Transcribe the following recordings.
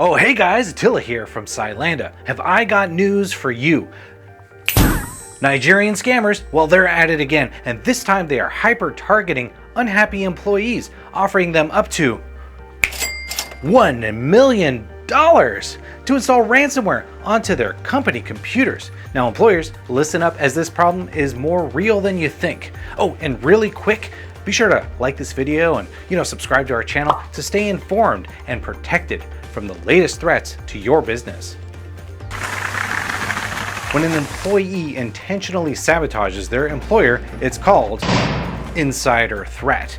Oh, hey guys, Attila here from Cylanda. Have I got news for you? Nigerian scammers, well, they're at it again, and this time they are hyper-targeting unhappy employees, offering them up to $1 million to install ransomware onto their company computers. Now employers, listen up, as this problem is more real than you think. Oh, and really quick, be sure to like this video and subscribe to our channel to stay informed and protected from the latest threats to your business. When an employee intentionally sabotages their employer, it's called insider threat.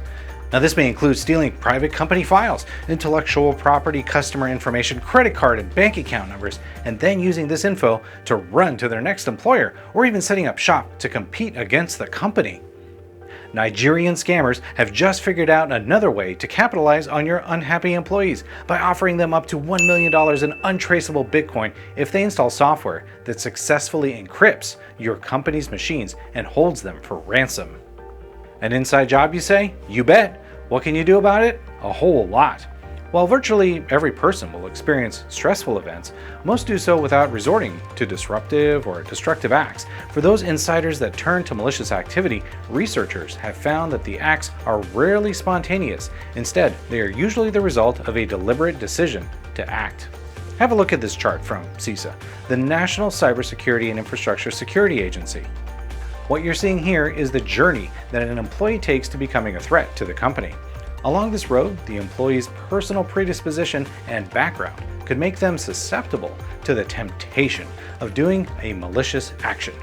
Now this may include stealing private company files, intellectual property, customer information, credit card and bank account numbers, and then using this info to run to their next employer, or even setting up shop to compete against the company. Nigerian scammers have just figured out another way to capitalize on your unhappy employees by offering them up to $1 million in untraceable Bitcoin if they install software that successfully encrypts your company's machines and holds them for ransom. An inside job, you say? You bet. What can you do about it? A whole lot. While virtually every person will experience stressful events, most do so without resorting to disruptive or destructive acts. For those insiders that turn to malicious activity, researchers have found that the acts are rarely spontaneous. Instead, they are usually the result of a deliberate decision to act. Have a look at this chart from CISA, the National Cybersecurity and Infrastructure Security Agency. What you're seeing here is the journey that an employee takes to becoming a threat to the company. Along this road, the employee's personal predisposition and background could make them susceptible to the temptation of doing a malicious action.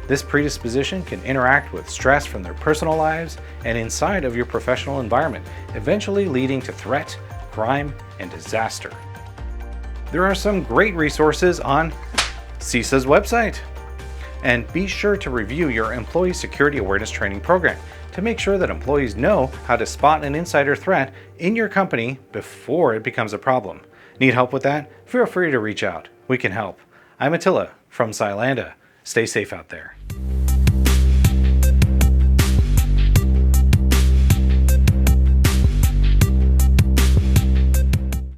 This predisposition can interact with stress from their personal lives and inside of your professional environment, eventually leading to threat, crime, and disaster. There are some great resources on CISA's website. And be sure to review your Employee Security Awareness Training program to make sure that employees know how to spot an insider threat in your company before it becomes a problem. Need help with that? Feel free to reach out. We can help. I'm Attila from Cylanda. Stay safe out there.